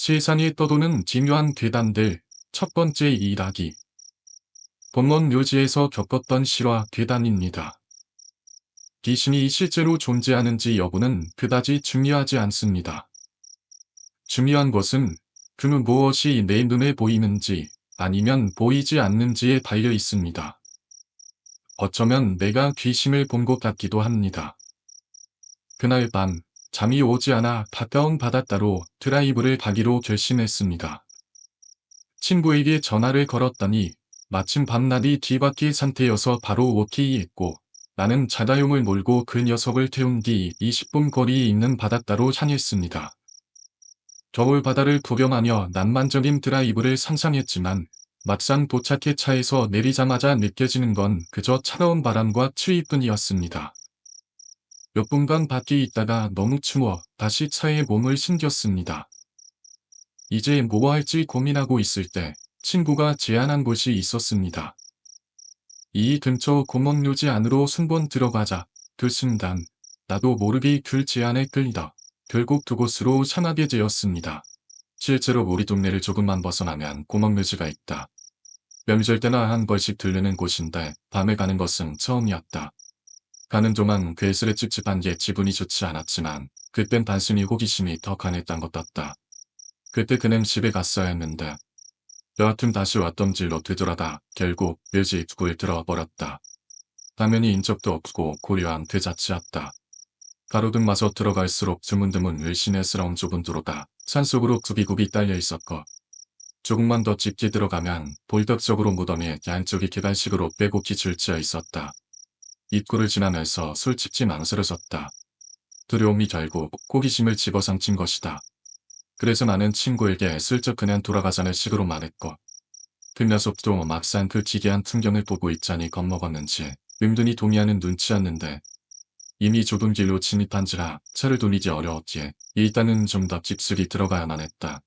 세상에 떠도는 기묘한 괴담들. 첫 번째 이야기. 본원 묘지에서 겪었던 실화 괴담입니다. 귀신이 실제로 존재하는지 여부는 그다지 중요하지 않습니다. 중요한 것은 그 무엇이 내 눈에 보이는지 아니면 보이지 않는지에 달려 있습니다. 어쩌면 내가 귀신을 본 것 같기도 합니다. 그날 밤 잠이 오지 않아 가까운 바닷가로 드라이브를 가기로 결심했습니다. 친구에게 전화를 걸었더니 마침 밤낮이 뒤바뀐 상태여서 바로 오케이 했고, 나는 자가용을 몰고 그 녀석을 태운 뒤 20분 거리에 있는 바닷가로 향했습니다. 겨울 바다를 구경하며 낭만적인 드라이브를 상상했지만 막상 도착해 차에서 내리자마자 느껴지는 건 그저 차가운 바람과 추위뿐이었습니다. 몇 분간 밖에 있다가 너무 추워 다시 차에 몸을 숨겼습니다. 이제 뭐 할지 고민하고 있을 때 친구가 제안한 곳이 있었습니다. 이 근처 공원묘지 안으로 순번 들어가자 그 순간 나도 모르게 그 제안에 끌리다 결국 그곳으로 향하게 되었습니다. 실제로 우리 동네를 조금만 벗어나면 공원묘지가 있다. 명절 때나 한 번씩 들르는 곳인데 밤에 가는 것은 처음이었다. 가는 동안 괴스레 찝찝한 게 기분이 좋지 않았지만 그땐 단순히 호기심이 더 강했던 것 같다. 그때 그는 집에 갔어야 했는데 여하튼 다시 왔던 길로 되돌아다 결국 묘지 입구에 들어버렸다. 당연히 인적도 없고 고요한 그 자체였다. 가로등 마저 들어갈수록 드문드문 을씨내스러운 좁은 도로가 산속으로 굽이굽이 딸려 있었고, 조금만 더 깊게 들어가면 볼덕적으로 무덤이 양쪽이 계단식으로 빼곡히 줄지어 있었다. 입구를 지나면서 솔직히 망설여졌다. 두려움이 결국 호기심을 집어삼킨 것이다. 그래서 나는 친구에게 슬쩍 그냥 돌아가자는 식으로 말했고, 그 녀석도 막상 그 기괴한 풍경을 보고 있자니 겁먹었는지 윈든이 동의하는 눈치였는데, 이미 좁은 길로 침입한지라 차를 돌리기 어려웠기에 일단은 좀 더 깊숙이 들어가야만 했다.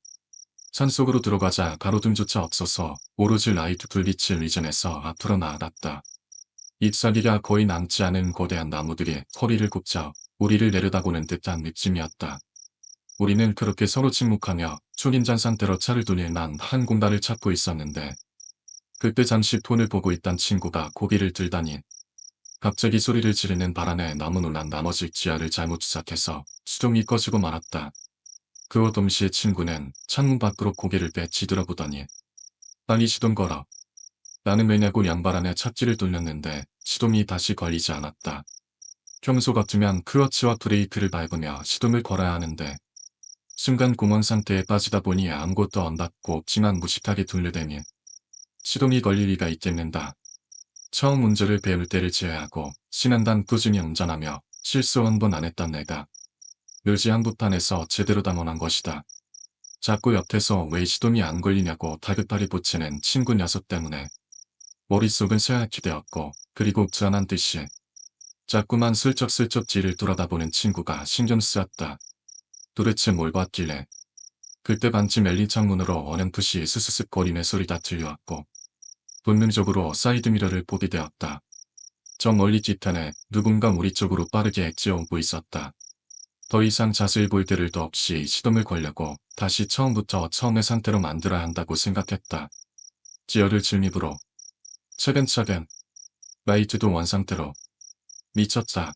산속으로 들어가자 가로등조차 없어서 오로지 라이트 불빛을 의존해서 앞으로 나아갔다. 잎사귀가 거의 남지 않은 거대한 나무들이 허리를 굽자 우리를 내려다보는 듯한 느낌이었다. 우리는 그렇게 서로 침묵하며 초긴장 상태로 차를 돌릴 만 한 공간을 찾고 있었는데, 그때 잠시 폰을 보고 있던 친구가 고개를 들다니 갑자기 소리를 지르는 바람에 너무 놀란 나머지 지하를 잘못 시작해서 수동이 꺼지고 말았다. 그와 동시에 친구는 창문 밖으로 고개를 빼 뒤돌아보더니 빨리 시동 걸어. 나는 왜냐고 양발 안에 찻길을 돌렸는데 시동이 다시 걸리지 않았다. 평소 같으면 클러치와 브레이크를 밟으며 시동을 걸어야 하는데 순간 공원 상태에 빠지다 보니 아무것도 안 닿고 없지만 무식하게 돌려대니 시동이 걸릴 리가 있겠는가. 처음 운전을 배울 때를 제외하고 신한단 꾸준히 운전하며 실수 한 번 안 했던 내가 묘지 한복판에서 제대로 당황한 것이다. 자꾸 옆에서 왜 시동이 안 걸리냐고 다급하게 보채는 친구 녀석 때문에 머릿속은 새하얗게 되었고, 그리고 불안한 듯이 자꾸만 슬쩍슬쩍 뒤를 돌아다보는 친구가 신경 쓰였다. 도대체 뭘 봤길래. 그때 반쯤 열린 창문으로 어렴풋이 스스슥 거리는 소리가 들려왔고, 본능적으로 사이드미러를 보게 되었다. 저 멀리 뒤편에 누군가 우리 쪽으로 빠르게 엑지어오고 있었다. 더 이상 자세히 볼 때를도 없이 시동을 걸려고 다시 처음부터 처음의 상태로 만들어야 한다고 생각했다. 지열을 질입으로 차근차근 라이트도 원상태로. 미쳤다.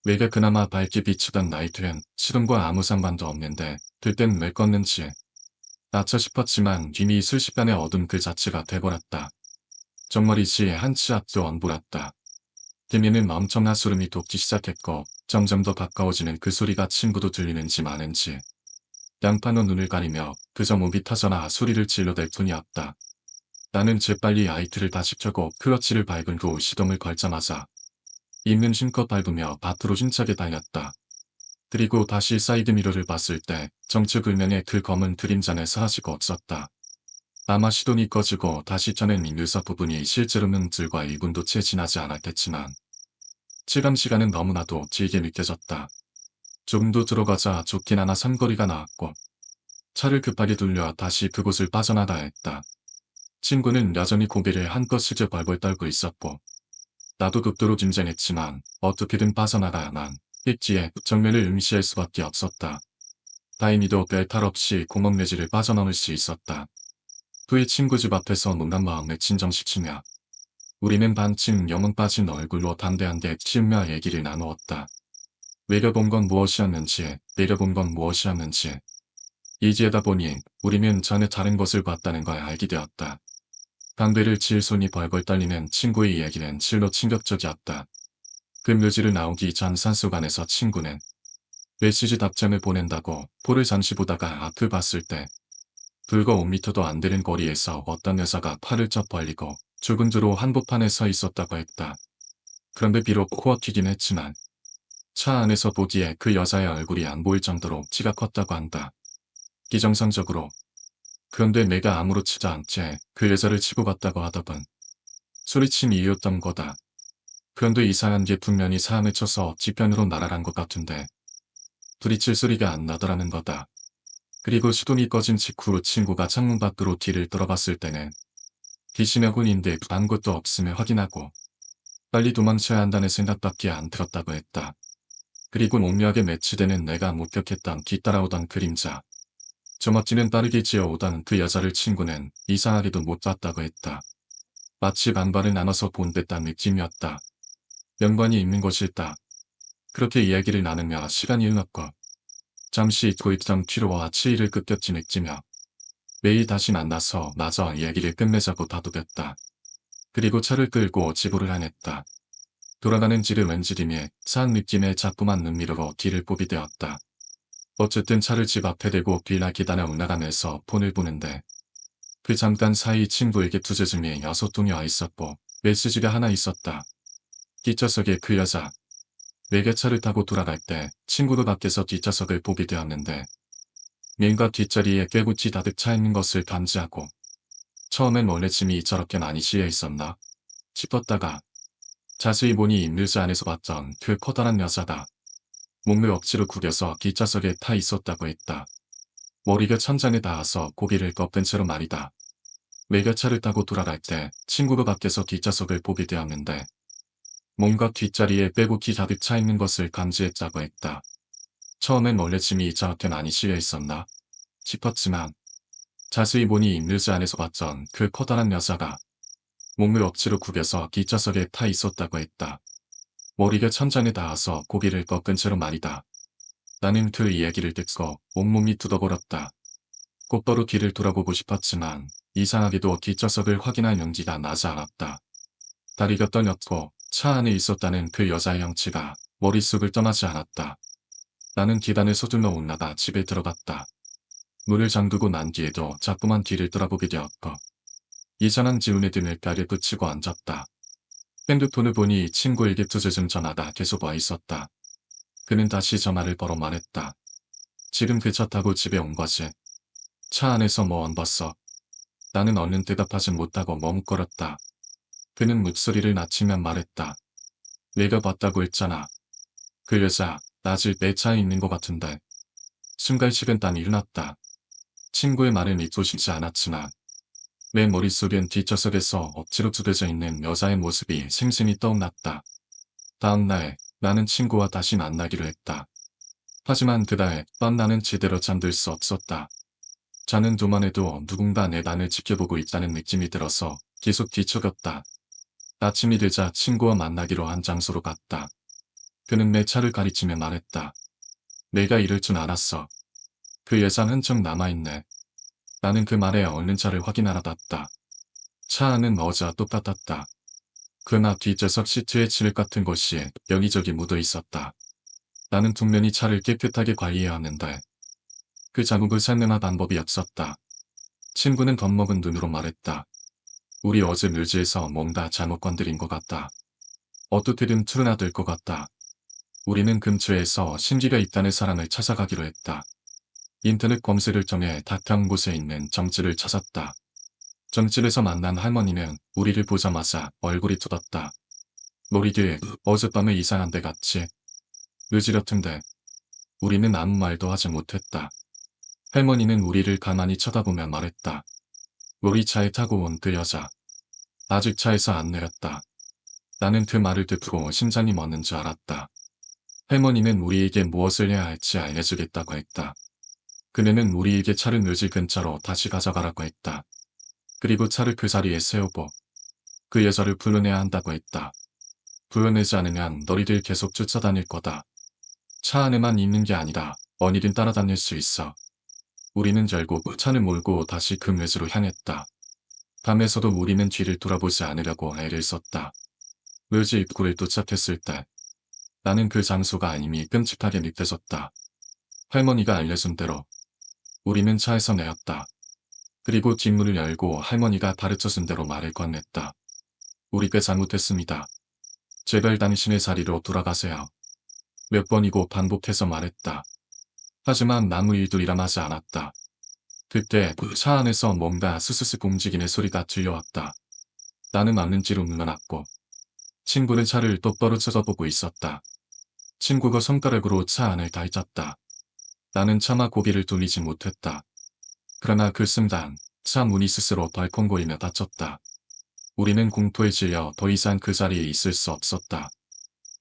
외가 그나마 밝게 비추던 라이트엔 시동과 아무 상관도 없는데 들땐 왜 껐는지 나차 싶었지만 이미 순식간에 어둠 그 자체가 돼버렸다. 정말이지 한치 앞도 안 보였다. 뒤에는 엄청난 소름이 돋기 시작했고 점점 더 가까워지는 그 소리가 친구도 들리는지 마는지 양파는 눈을 가리며 그저 목이 타서나 소리를 질러댈 뿐이었다. 나는 재빨리 라이트를 다시 켜고 클러치를 밟은 후 시동을 걸자마자 있는 힘껏 밟으며 밭으로 힘차게 달렸다. 그리고 다시 사이드미러를 봤을 때 정측 을면에 그 검은 그림자는 사라지고 없었다. 아마 시동이 꺼지고 다시 켜낸 뮤서 부분이 실제로는 불과 1분도 채 지나지 않았겠지만 체감시간은 너무나도 길게 느껴졌다. 조금 더 들어가자 좋긴 하나 삼거리가 나왔고 차를 급하게 돌려 다시 그곳을 빠져나가야 했다. 친구는 여전히 고개를 한껏 숙여 벌벌 떨고 있었고 나도 극도로 긴장했지만 어떻게든 빠져나가야만 했기에 정면을 응시할 수밖에 없었다. 다행히도 별탈 없이 구멍내지를 빠져나올 수 있었다. 후에 친구 집 앞에서 놀란 마음을 진정시키며 우리는 반쯤 영혼 빠진 얼굴로 담대한데 치우며 얘기를 나누었다. 외려본 건 무엇이었는지, 내려본 건 무엇이었는지. 이지하다 보니 우리는 전에 다른 것을 봤다는 걸 알게 되었다. 담배를 칠 손이 벌벌 떨리는 친구의 이야기는 실로 충격적이었다. 그 묘지를 나오기 전 산속안에서 친구는 메시지 답장을 보낸다고 포를 잠시 보다가 앞을 봤을 때 불과 5미터도 안 되는 거리에서 어떤 여자가 팔을 쩍 벌리고 좁은 도로 한복판에 서 있었다고 했다. 그런데 비록 코어 튀긴 했지만 차 안에서 보기에 그 여자의 얼굴이 안 보일 정도로 키가 컸다고 한다. 기정상적으로. 그런데 내가 아무렇지도 않게 그 여자를 치고 갔다고 하더군. 소리친 이유였던 거다. 그런데 이상한 게 분명히 사람을 쳐서 뒤편으로 날아간 것 같은데 부딪힐 소리가 안 나더라는 거다. 그리고 수동이 꺼진 직후 친구가 창문 밖으로 뒤를 돌아봤을 때는 귀신하곤인데 아무것도 없음을 확인하고 빨리 도망쳐야 한다는 생각밖에 안 들었다고 했다. 그리고 오묘하게 매치되는 내가 목격했던 뒤따라오던 그림자. 저 멋지는 빠르게 지어오던 그 여자를 친구는 이상하게도 못 봤다고 했다. 마치 반발을 나눠서 본 듯한 느낌이었다. 연관이 있는 것일다. 그렇게 이야기를 나누며 시간이 흘렀고 잠시 잊고 있던 피로와 치의를 끝없이 느끼며 매일 다시 만나서 마저 이야기를 끝내자고 다독였다. 그리고 차를 끌고 집으로 향했다. 돌아가는 길을 왠지림에 차한 느낌의 자꾸만 눈미로로 뒤를 보게 되었다. 어쨌든 차를 집 앞에 대고 빌라 계단에 올라가면서 폰을 보는데 그 잠깐 사이 친구에게 두재중에 6통이 와 있었고 메시지가 하나 있었다. 뒷좌석에 그 여자. 외계차를 타고 돌아갈 때 친구도 밖에서 뒷좌석을 보게 되었는데 맨과 뒷자리에 꾀구치 가득 차 있는 것을 감지하고 처음엔 원래 짐이 저렇게 많이 씌여 있었나 싶었다가 자세히 보니 임률자 안에서 봤던 그 커다란 여자다. 몸을 억지로 구겨서 뒷좌석에 타 있었다고 했다. 머리가 천장에 닿아서 고개를 꺾은 채로 말이다. 외계차를 타고 돌아갈 때 친구가 밖에서 뒷좌석을 보게 되었는데 몸과 뒷자리에 빼곡히 가득 차 있는 것을 감지했다고 했다. 처음엔 원래 짐이 저렇게 많이 씌여 있었나 싶었지만 자세히 보니 임률자 안에서 봤던 그 커다란 여자가 몸을 억지로 구겨서 뒷좌석에 타 있었다고 했다. 머리가 천장에 닿아서 고개를 꺾은 채로 말이다. 나는 그 이야기를 듣고 온몸이 두덕거렸다. 곧바로 뒤를 돌아보고 싶었지만 이상하게도 뒷좌석을 확인할 용기가 나지 않았다. 다리가 떨렸고 차 안에 있었다는 그 여자의 형체가 머릿속을 떠나지 않았다. 나는 계단을 서둘러 올라가 집에 들어갔다. 문을 잠그고 난 뒤에도 자꾸만 뒤를 돌아보게 되었고 이상한 기운에 등을 뼈에 붙이고 앉았다. 핸드폰을 보니 친구에게 두재중 전화가 계속 와 있었다. 그는 다시 전화를 걸어 말했다. 지금 그 차 타고 집에 온 거지. 차 안에서 뭐 안 봤어? 나는 얼른 대답하지 못하고 머뭇거렸다. 그는 목소리를 낮추며 말했다. 내가 봤다고 했잖아. 그 여자 아직 내 차에 있는 것 같은데. 순간 식은땀이 흘렀다. 친구의 말을 믿고 싶지 않았지만 내 머릿속엔 뒷좌석에서 억지로 두드져 있는 여자의 모습이 생생히 떠올랐다. 다음 날 나는 친구와 다시 만나기로 했다. 하지만 그날 밤 나는 제대로 잠들 수 없었다. 자는 동안에도 누군가 내 난을 지켜보고 있다는 느낌이 들어서 계속 뒤척였다. 아침이 되자 친구와 만나기로 한 장소로 갔다. 그는 내 차를 가리키며 말했다. 내가 이럴 줄 알았어. 그 예상 흔적 남아있네. 나는 그 말에 얼른 차를 확인하러 갔다. 차 안은 어제와 똑같았다. 그나 뒷좌석 시트에 칠 같은 것이 여기저기 묻어 있었다. 나는 분명히 차를 깨끗하게 관리해야 하는데 그 자국을 살려낼 방법이 없었다. 친구는 겁먹은 눈으로 말했다. 우리 어제 묘지에서 뭔가 잘못 건드린 것 같다. 어떻게든 틀어놔둘 것 같다. 우리는 근처에서 신기가 있다는 사람을 찾아가기로 했다. 인터넷 검색을 통해 가까운 곳에 있는 점집을 찾았다. 점집에서 만난 할머니는 우리를 보자마자 얼굴이 굳었다. 놀이기에 어젯밤에 이상한 데 갔지. 의지같은데. 우리는 아무 말도 하지 못했다. 할머니는 우리를 가만히 쳐다보며 말했다. 우리 차에 타고 온 그 여자. 아직 차에서 안 내렸다. 나는 그 말을 듣고 심장이 멎는 줄 알았다. 할머니는 우리에게 무엇을 해야 할지 알려주겠다고 했다. 그녀는 우리에게 차를 묘지 근처로 다시 가져가라고 했다. 그리고 차를 그 자리에 세우고 그 여자를 불러내야 한다고 했다. 불러내지 않으면 너희들 계속 쫓아다닐 거다. 차 안에만 있는 게 아니라 어디든 따라다닐 수 있어. 우리는 결국 차를 몰고 다시 그 묘지로 향했다. 밤에서도 우리는 뒤를 돌아보지 않으려고 애를 썼다. 묘지 입구를 도착했을 때 나는 그 장소가 이미 끔찍하게 느껴졌다. 할머니가 알려준 대로 우리는 차에서 내었다. 그리고 뒷문을 열고 할머니가 가르쳐준 대로 말을 건넸다. 우리가 잘못했습니다. 제발 당신의 자리로 돌아가세요. 몇 번이고 반복해서 말했다. 하지만 아무 일도 일어나지 않았다. 그때 차 안에서 뭔가 스스스 움직이는 소리가 들려왔다. 나는 맞는지로 물러났고 친구는 차를 똑바로 쳐다보고 있었다. 친구가 손가락으로 차 안을 다있었다. 나는 차마 고개를 돌리지 못했다. 그러나 그 순간 차 문이 스스로 덜컹거리며 닫혔다. 우리는 공포에 질려 더 이상 그 자리에 있을 수 없었다.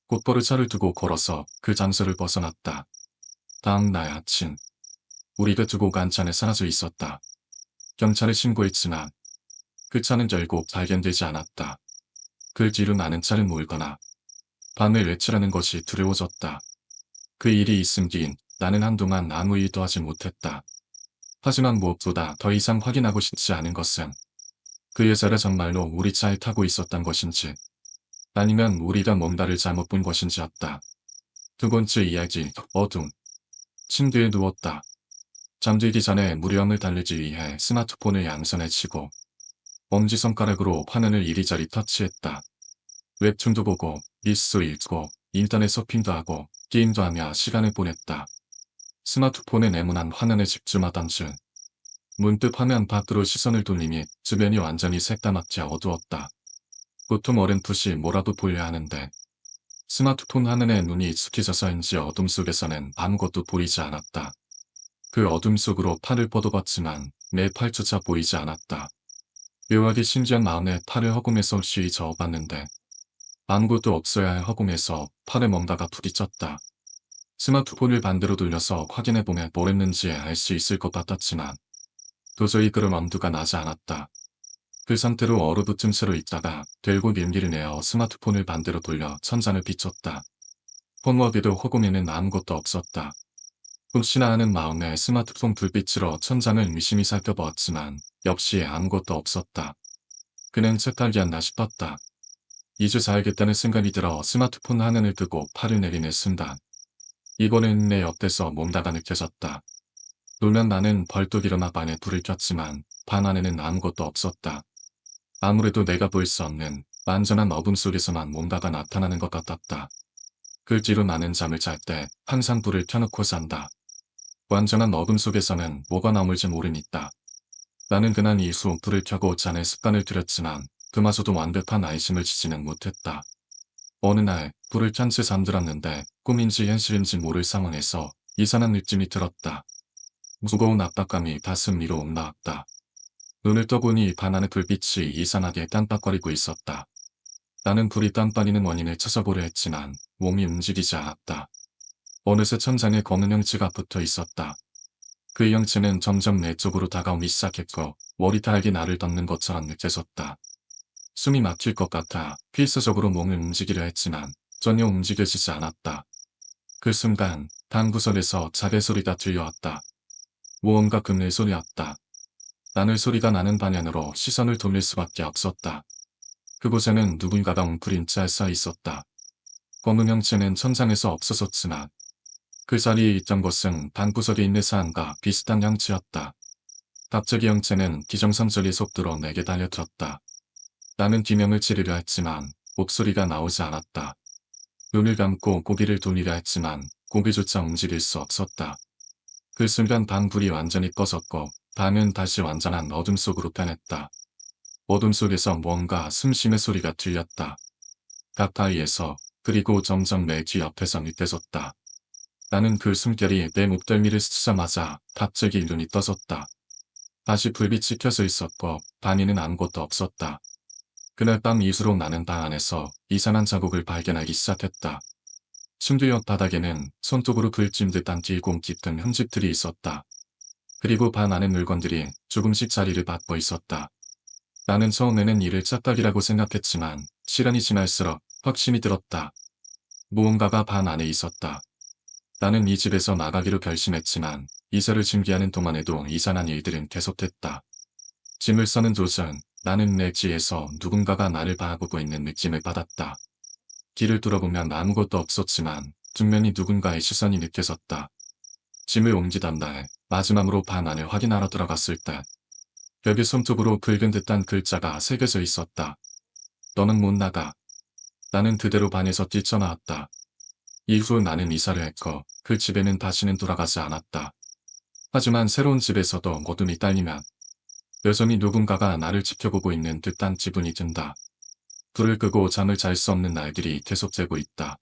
곧바로 차를 두고 걸어서 그 장소를 벗어났다. 다음 날 아침 우리가 두고 간 차는 사라져 있었다. 경찰에 신고했지만 그 차는 결국 발견되지 않았다. 그 뒤로 나는 차를 몰거나 밤을 외출하는 것이 두려워졌다. 그 일이 있은 뒤인 나는 한동안 아무 일도 하지 못했다. 하지만 무엇보다 더 이상 확인하고 싶지 않은 것은 그 여자가 정말로 우리 차에 타고 있었던 것인지 아니면 우리가 뭔가를 잘못 본 것인지였다. 두 번째 이야기, 어둠. 침대에 누웠다. 잠들기 전에 무료함을 달래기 위해 스마트폰을 양손에 쥐고 엄지손가락으로 화면을 이리저리 터치했다. 웹툰도 보고 뉴스 읽고 인터넷 서핑도 하고 게임도 하며 시간을 보냈다. 스마트폰에 네모난 화면에 집중하던 중 문득 화면 밖으로 시선을 돌리니 주변이 완전히 새까맣게 어두웠다. 보통 어렴풋이 뭐라도 보여야 하는데 스마트폰 화면에 눈이 익숙해져서인지 어둠 속에서는 아무것도 보이지 않았다. 그 어둠 속으로 팔을 뻗어봤지만 내 팔조차 보이지 않았다. 묘하게 신기한 마음에 팔을 허공에서 쉬이 저어봤는데 아무것도 없어야 할 허공에서 팔에 뭔가가 부딪혔다. 스마트폰을 반대로 돌려서 확인해보면 뭘 했는지 알 수 있을 것 같았지만 도저히 그런 엄두가 나지 않았다. 그 상태로 얼어붙은 채로 있다가 결국 용기를 내어 스마트폰을 반대로 돌려 천장을 비췄다. 폰워비도 허공에는 아무것도 없었다. 혹시나 하는 마음에 스마트폰 불빛으로 천장을 미심히 살펴보았지만 역시 아무것도 없었다. 그냥 책탈기였나 싶었다. 이제 자야겠다는 생각이 들어 스마트폰 화면을 끄고 팔을 내리는 순간 이번엔 내 옆에서 뭔가가 느껴졌다. 놀란 나는 벌떡 일어나 방에 불을 켰지만 방 안에는 아무것도 없었다. 아무래도 내가 볼 수 없는 완전한 어둠 속에서만 뭔가가 나타나는 것 같았다. 그 뒤로 나는 잠을 잘 때 항상 불을 켜놓고 잔다. 완전한 어둠 속에서는 뭐가 나올지 모르니까. 나는 그날 이후 불을 켜고 자는 습관을 들였지만 그마저도 완벽한 안심을 지지는 못했다. 어느 날 불을 켠 채 잠들었는데 꿈인지 현실인지 모를 상황에서 이상한 느낌이 들었다. 무거운 압박감이 가슴 위로 올라왔다. 눈을 떠보니 방 안의 불빛이 이상하게 깜빡거리고 있었다. 나는 불이 깜빡이는 원인을 찾아보려 했지만 몸이 움직이지 않았다. 어느새 천장에 검은 형체가 붙어 있었다. 그 형체는 점점 내 쪽으로 다가오기 시작했고 머리카락이 나를 덮는 것처럼 느껴졌다. 숨이 막힐 것 같아 필사적으로 몸을 움직이려 했지만 전혀 움직여지지 않았다. 그 순간 방 구석에서 자개 소리가 들려왔다. 무언가 긁는 소리였다. 나는 소리가 나는 방향으로 시선을 돌릴 수밖에 없었다. 그곳에는 누군가가 웅크린 채 서 있었다. 검은 형체는 천장에서 없어졌지만 그 자리에 있던 것은 방구석에 있는 사람과 비슷한 형체였다. 갑자기 형체는 기정상적인 속도로 내게 달려들었다. 나는 기명을 지르려 했지만 목소리가 나오지 않았다. 눈을 감고 고개를 돌리려 했지만 고개조차 움직일 수 없었다. 그 순간 방 불이 완전히 꺼졌고 방은 다시 완전한 어둠 속으로 변했다. 어둠 속에서 뭔가 숨쉬는 소리가 들렸다. 가까이에서 그리고 점점 내 귀 옆에서 느껴졌다. 나는 그 숨결이 내 목덜미를 스치자마자 갑자기 눈이 떠졌다. 다시 불빛이 켜져 있었고 방에는 아무것도 없었다. 그날 밤 이후로 나는 방 안에서 이상한 자국을 발견하기 시작했다. 침대 옆 바닥에는 손톱으로 긁힌 듯한 길고 깊은 흠집들이 있었다. 그리고 방 안의 물건들이 조금씩 자리를 바꿔 있었다. 나는 처음에는 이를 착각이라고 생각했지만 시간이 지날수록 확신이 들었다. 무언가가 방 안에 있었다. 나는 이 집에서 나가기로 결심했지만 이사를 준비하는 동안에도 이상한 일들은 계속됐다. 짐을 싸는 도중 나는 내 뒤에서 누군가가 나를 바라보고 있는 느낌을 받았다. 길을 돌아보면 아무것도 없었지만 분명히 누군가의 시선이 느껴졌다. 짐을 옮기던 날 마지막으로 방 안을 확인하러 들어갔을 때 벽에 손톱으로 긁은 듯한 글자가 새겨져 있었다. 너는 못 나가. 나는 그대로 방에서 뛰쳐나왔다. 이후 나는 이사를 했고 그 집에는 다시는 돌아가지 않았다. 하지만 새로운 집에서도 어둠이 딸리면 여전히 누군가가 나를 지켜보고 있는 듯한 기분이 든다. 불을 끄고 잠을 잘 수 없는 날들이 계속되고 있다.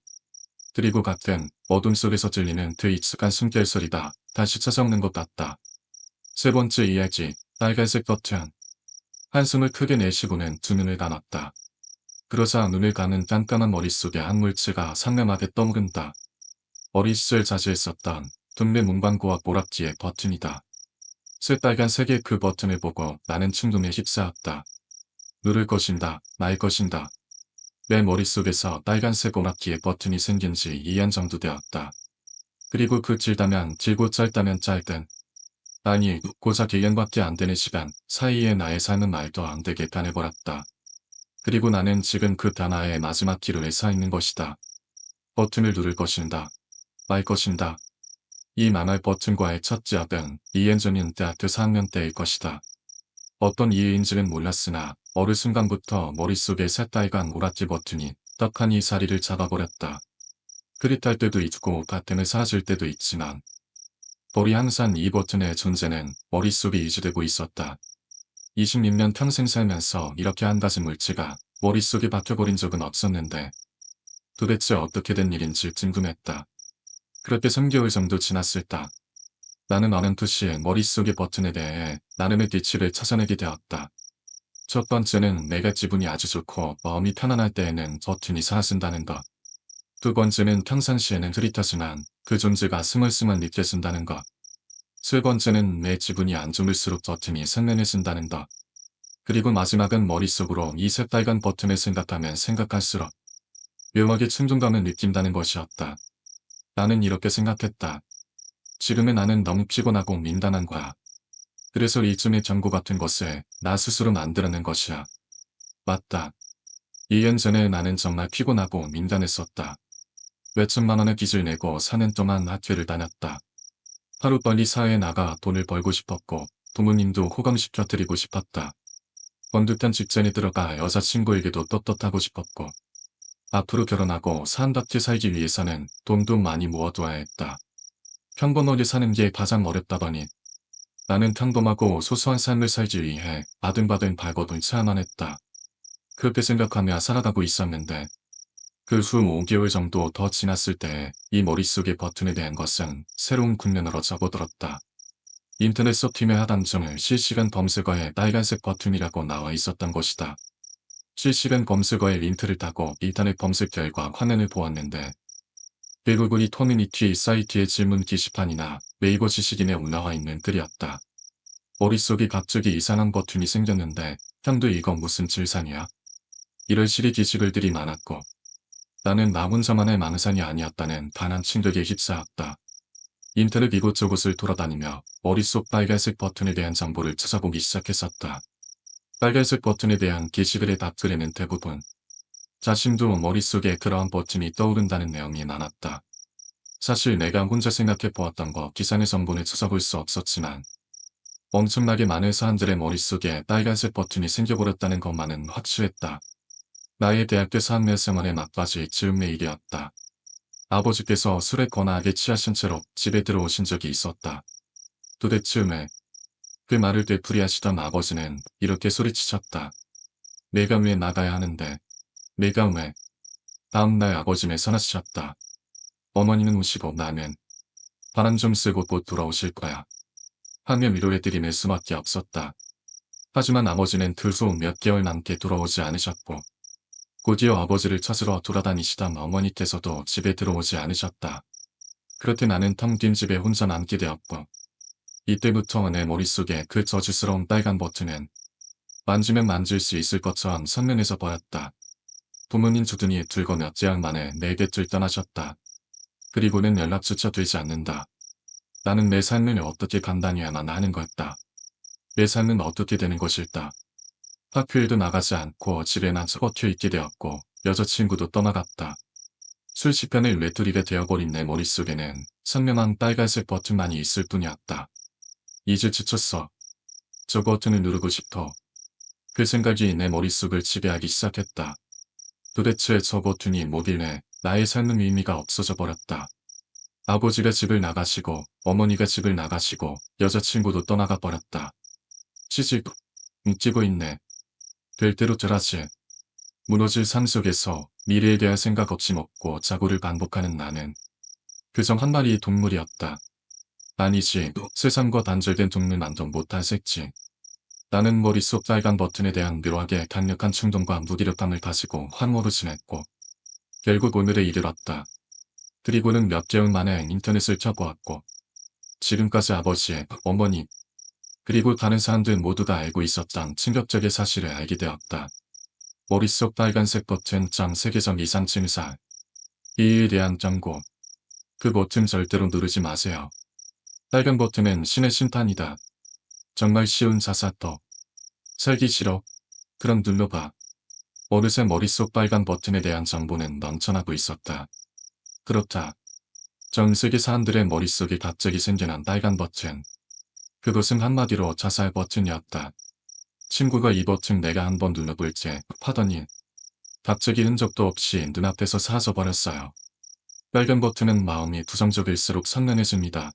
그리고 가끔 어둠 속에서 들리는 그 익숙한 숨결소리가 다시 찾아오는 것 같다. 세 번째 이야기, 빨간색 버튼. 한숨을 크게 내쉬고는 두 눈을 감았다. 그러자 눈을 감은 깜깜한 머릿속에 한 물체가 상큼하게 떠오른다. 어린 시절 자주 했었던 동네 문방구와 오락기의 버튼이다. 새빨간색의 그 버튼을 보고 나는 충동에 휩싸였다. 누를 것인가, 말 것인가. 내 머릿속에서 빨간색 오락기의 버튼이 생긴 지 2년 정도 되었다. 그리고 그 길다면 길고 짧다면 짧은, 아니 고작 1년밖에 안 되는 시간 사이에 나의 삶은 말도 안 되게 변해버렸다. 그리고 나는 지금 그 변화의 마지막 기로에 서 있는 것이다. 버튼을 누를 것인가, 말 것인가. 이 망할 버튼과의 첫 지압은 이엔전인 대학교 4학년 때일 것이다. 어떤 이유인지는 몰랐으나 어느 순간부터 머릿속에 새빨간 오락기 버튼이 떡하니 자리를 잡아버렸다. 그릿할 때도 있고 가끔은 사라질 때도 있지만 머리 항상 이 버튼의 존재는 머릿속에 유지되고 있었다. 26년 평생 살면서 이렇게 한 가지 물체가 머릿속에 박혀버린 적은 없었는데 도대체 어떻게 된 일인지 궁금했다. 그렇게 3개월 정도 지났을 때 나는 어렴풋이 머릿속의 버튼에 대해 나름의 뒤치를 찾아내게 되었다. 첫 번째는 내가 기분이 아주 좋고 마음이 편안할 때에는 버튼이 사라진다는 것. 두 번째는 평상시에는 흐릿하지만 그 존재가 스멀스멀 느껴진다는 것. 세 번째는 내 기분이 안 좋을수록 버튼이 선명해진다는 것. 그리고 마지막은 머릿속으로 이 새빨간 버튼을 생각하면 생각할수록 묘하게 충동감을 느낀다는 것이었다. 나는 이렇게 생각했다. 지금의 나는 너무 피곤하고 민감한 거야. 그래서 이쯤의 경고 같은 것을 나 스스로 만들어낸 것이야. 맞다. 2년 전에 나는 정말 피곤하고 민감했었다. 몇천만 원의 빚을 내고 4년 동안 학교를 다녔다. 하루빨리 사회에 나가 돈을 벌고 싶었고 부모님도 호강시켜 드리고 싶었다. 번듯한 직장에 들어가 여자친구에게도 떳떳하고 싶었고 앞으로 결혼하고 사람답게 살기 위해서는 돈도 많이 모아둬야 했다. 평범하게 사는 게 가장 어렵다더니 나는 평범하고 소소한 삶을 살기 위해 바등바등 발버둥 쳐야만 했다. 그렇게 생각하며 살아가고 있었는데 그 후 5개월 정도 더 지났을 때 이 머릿속의 버튼에 대한 것은 새로운 국면으로 접어들었다. 인터넷 서핑의 하단 중 실시간 검색어에 빨간색 버튼이라고 나와 있었던 것이다. 실시간 검색어의 링크를 타고 인터넷 검색 결과 화면을 보았는데 대부분이 커뮤니티 사이트의 질문 게시판이나 네이버 지식인에 올라와 있는 글이었다. 머릿속에 갑자기 이상한 버튼이 생겼는데 형도 이거 무슨 질산이야? 이럴 시리 게시글들이 많았고 나는 나 혼자만의 망상이 아니었다는 단한 충격에 휩싸였다. 인터넷 이곳저곳을 돌아다니며 머릿속 빨간색 버튼에 대한 정보를 찾아보기 시작했었다. 빨간색 버튼에 대한 게시글의 답글에는 대부분 자신도 머릿속에 그러한 버튼이 떠오른다는 내용이 많았다. 사실 내가 혼자 생각해 보았던 거 기상의 정보는 찾아볼 수 없었지만 엄청나게 많은 사람들의 머릿속에 빨간색 버튼이 생겨버렸다는 것만은 확실했다. 나의 대학교 4학년 생활의 막바지 즈음의 일이었다. 아버지께서 술에 거나하게 취하신 채로 집에 들어오신 적이 있었다. 도대체 그 말을 되풀이하시던 아버지는 이렇게 소리치셨다. 내가 왜 나가야 하는데? 내가 왜? 다음날 아버지는 전화하셨다. 어머니는 오시고 나는 바람 좀 쐬고 곧 돌아오실 거야. 하며 위로해드림을 수밖에 없었다. 하지만 아버지는 그 후 몇 개월 남게 돌아오지 않으셨고 곧이어 아버지를 찾으러 돌아다니시던 어머니께서도 집에 들어오지 않으셨다. 그렇게 나는 텅 빈 집에 혼자 남게 되었고 이때부터 내 머릿속에 그 저주스러운 빨간 버튼은 만지면 만질 수 있을 것처럼 선명해져 보였다. 부모님 두 분이 들고 몇 개월 만에 내 곁을 떠나셨다. 그리고는 연락조차 되지 않는다. 나는 내 삶을 어떻게 감당해야만 하는 걸까? 내 삶은 어떻게 되는 것일까? 학교에도 나가지 않고 집에만 처박혀 있게 되었고 여자친구도 떠나갔다. 순식간에 외톨이가 되어버린 내 머릿속에는 선명한 빨간색 버튼만이 있을 뿐이었다. 이제 지쳤어. 저 버튼을 누르고 싶어. 그 생각이 내 머릿속을 지배하기 시작했다. 도대체 저 버튼이 뭐길래 나의 삶은 의미가 없어져 버렸다. 아버지가 집을 나가시고 어머니가 집을 나가시고 여자친구도 떠나가 버렸다. 치직, 웃기고 있네. 될 대로 되라지. 무너질 삶 속에서 미래에 대한 생각 없이 먹고 자고를 반복하는 나는 그저 한 마리의 동물이었다. 아니지, 세상과 단절된 동물만도 못한 색지. 나는 머릿속 빨간 버튼에 대한 묘하게 강력한 충동과 무기력함을 가지고 황홀로 지냈고 결국 오늘에 이르렀다. 그리고는 몇 개월 만에 인터넷을 켜보았고 지금까지 아버지, 어머니, 그리고 다른 사람들 모두가 알고 있었던 충격적인 사실을 알게 되었다. 머릿속 빨간색 버튼 세계적 이상 증사. 이에 대한 경고. 그 버튼 절대로 누르지 마세요. 빨간 버튼은 신의 심판이다. 정말 쉬운 자사터. 살기 싫어. 그럼 눌러봐. 어느새 머릿속 빨간 버튼에 대한 정보는 넘쳐나고 있었다. 그렇다. 전 세계 사람들의 머릿속에 갑자기 생겨난 빨간 버튼. 그것은 한마디로 자살 버튼이었다. 친구가 이 버튼 내가 한번 눌러볼지 하더니 갑자기 흔적도 없이 눈앞에서 사라져버렸어요. 빨간 버튼은 마음이 부정적일수록 선명해집니다.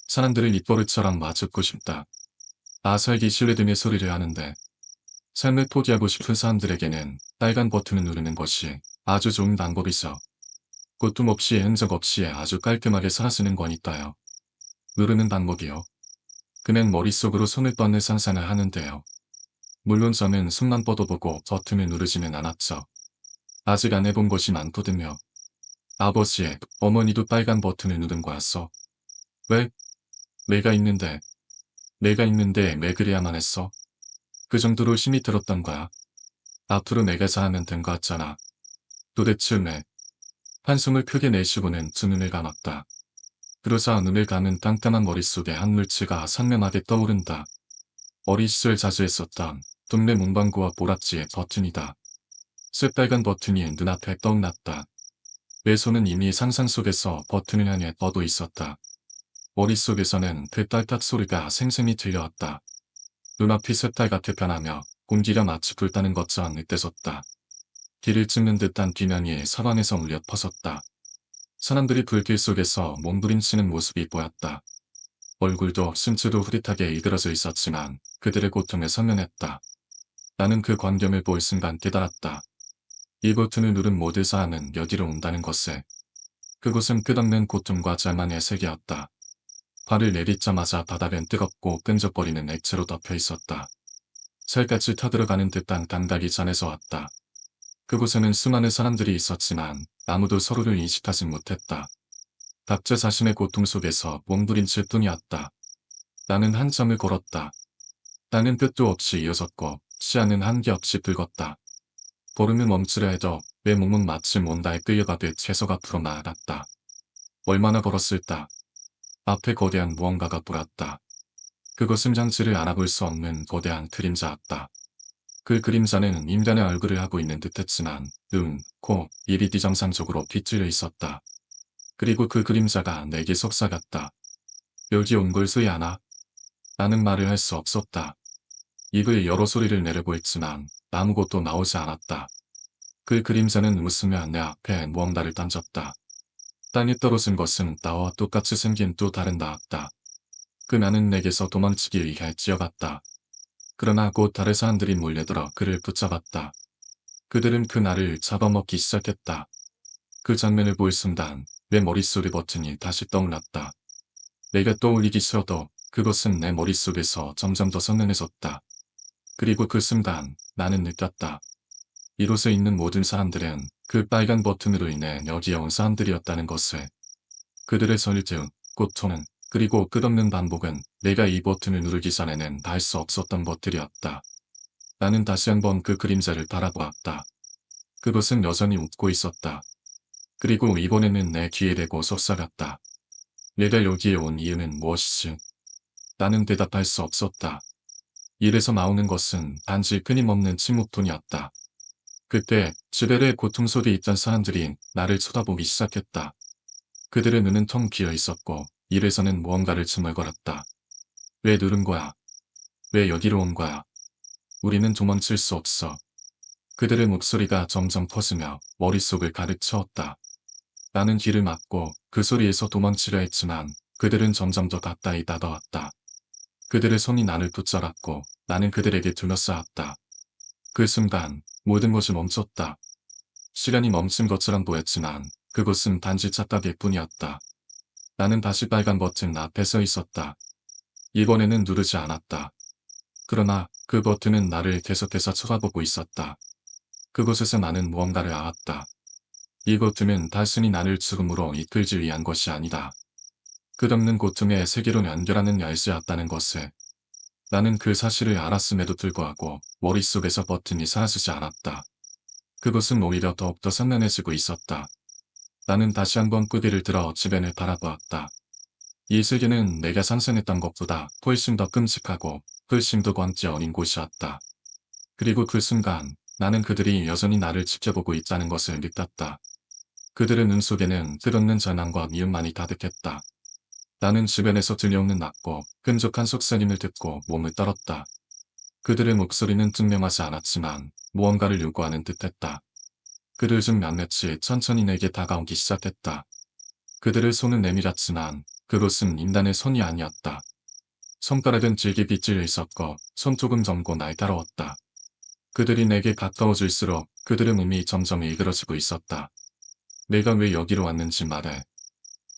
사람들을 입버릇처럼 맞고 싶다. 살기 싫을 등의 소리를 하는데 삶을 포기하고 싶은 사람들에게는 빨간 버튼을 누르는 것이 아주 좋은 방법이죠. 고통 없이 흔적 없이 아주 깔끔하게 사라지는 거니까요. 누르는 방법이요. 그는 머릿속으로 손을 뻗는 상상을 하는데요. 물론 저는 손만 뻗어보고 버튼을 누르지는 않았죠. 아직 안 해본 것이 많거든요. 아버지, 어머니도 빨간 버튼을 누른 거였어. 왜? 내가 있는데 왜 그래야만 했어? 그 정도로 힘이 들었던 거야. 앞으로 내가 잘하면 된 거 같잖아. 도대체 왜? 한숨을 크게 내쉬고는 두 눈을 감았다. 그러자 눈을 감은 깜깜한 머릿속에 한 물체가 선명하게 떠오른다. 어린 시절 자주 했었던 동네 문방구와 보락지의 버튼이다. 새빨간 버튼이 눈앞에 떠올랐다. 내 손은 이미 상상 속에서 버튼을 향해 뻗어 있었다. 머릿속에서는 그 딸깍 소리가 생생히 들려왔다. 눈앞이 새빨갛게 변하며 공기가 마치 불타는 것처럼 느껴졌다. 길을 찍는 듯한 비명이 사방에서 울려 퍼졌다. 사람들이 불길 속에서 몸부림치는 모습이 보였다. 얼굴도 신체도 흐릿하게 일그러져 있었지만 그들의 고통에 선명했다. 나는 그 광경을 볼 순간 깨달았다. 이 버튼을 누른 모든 사람은 여기로 온다는 것을. 그곳은 끝없는 고통과 절망의 세계였다. 발을 내딛자마자 바닥은 뜨겁고 끈적거리는 액체로 덮여 있었다. 살갗이 타들어가는 듯한 감각이 전해져 왔다. 그곳에는 수많은 사람들이 있었지만 아무도 서로를 인식하지 못했다. 각자 자신의 고통 속에서 몸부림칠 뿐이었다. 나는 한참을 걸었다. 땅은 끝도 없이 이어졌고 시야는 한계 없이 붉었다. 걸음을 멈추려 해도 내 몸은 마치 뭔가에 끌려가듯 계속 앞으로 나아갔다. 얼마나 걸었을까? 앞에 거대한 무언가가 보였다. 그것은 장치를 알아볼 수 없는 거대한 그림자였다. 그 그림자는 인간의 얼굴을 하고 있는 듯했지만 눈, 코, 입이 비정상적으로 비틀려 있었다. 그리고 그 그림자가 내게 속삭였다. 여기 온 걸 수야 하나? 나는 말을 할 수 없었다. 입을 열어 소리를 내려고 했지만 아무것도 나오지 않았다. 그 그림자는 웃으며 내 앞에 무언가를 던졌다. 땅에 떨어진 것은 나와 똑같이 생긴 또 다른 나였다. 그 나는 내게서 도망치기 위해 뛰어갔다. 그러나 곧 다른 사람들이 몰려들어 그를 붙잡았다. 그들은 그 나를 잡아먹기 시작했다. 그 장면을 볼 순간 내 머릿속의 버튼이 다시 떠올랐다. 내가 떠올리기 싫어도 그것은 내 머릿속에서 점점 더 선명해졌다. 그리고 그 순간 나는 느꼈다. 이곳에 있는 모든 사람들은 그 빨간 버튼으로 인해 여기에 온 사람들이었다는 것을. 그들의 설득, 고통은 그리고 끝없는 반복은 내가 이 버튼을 누르기 전에는 닿을 수 없었던 것들이었다. 나는 다시 한번 그 그림자를 바라보았다. 그것은 여전히 웃고 있었다. 그리고 이번에는 내 귀에 대고 속삭였다. 내가 여기에 온 이유는 무엇이지? 나는 대답할 수 없었다. 입에서 나오는 것은 단지 끊임없는 침묵뿐이었다. 그때 주변에 고통 속에 있던 사람들이 나를 쳐다보기 시작했다. 그들의 눈은 텅 비어 있었고 입에서는 무언가를 중얼거렸다. 왜 누른 거야? 왜 여기로 온 거야? 우리는 도망칠 수 없어. 그들의 목소리가 점점 커지며 머릿속을 가득 채웠다. 나는 귀를 막고 그 소리에서 도망치려 했지만 그들은 점점 더 가까이 다가왔다. 그들의 손이 나를 붙잡았고 나는 그들에게 둘러싸였다. 그 순간 모든 것이 멈췄다. 시간이 멈춘 것처럼 보였지만 그것은 단지 착각일 뿐이었다. 나는 다시 빨간 버튼 앞에 서 있었다. 이번에는 누르지 않았다. 그러나 그 버튼은 나를 계속해서 쳐다보고 있었다. 그곳에서 나는 무언가를 알았다. 이 버튼은 단순히 나를 죽음으로 이끌지 위한 것이 아니다. 끝없는 고통의 세계로 연결하는 열쇠였다는 것을. 나는 그 사실을 알았음에도 불구하고 머릿속에서 버튼이 사라지지 않았다. 그것은 오히려 더욱더 선명해지고 있었다. 나는 다시 한번 고개를 들어 주변을 바라보았다. 이 세계는 내가 상상했던 것보다 훨씬 더 끔찍하고 훨씬 더 광기 어린 곳이었다. 그리고 그 순간 나는 그들이 여전히 나를 지켜보고 있다는 것을 느꼈다. 그들의 눈 속에는 끝없는 전함과 미움만이 가득했다. 나는 주변에서 들려오는 낮고 끈적한 속삭임을 듣고 몸을 떨었다. 그들의 목소리는 증명하지 않았지만 무언가를 요구하는 듯했다. 그들 중 몇몇이 천천히 내게 다가오기 시작했다. 그들의 손은 내밀었지만 그것은 인간의 손이 아니었다. 손가락은 질기 빗질려 있었고 손톱은 젊고 날카로웠다. 그들이 내게 가까워질수록 그들의 몸이 점점 일그러지고 있었다. 내가 왜 여기로 왔는지 말해.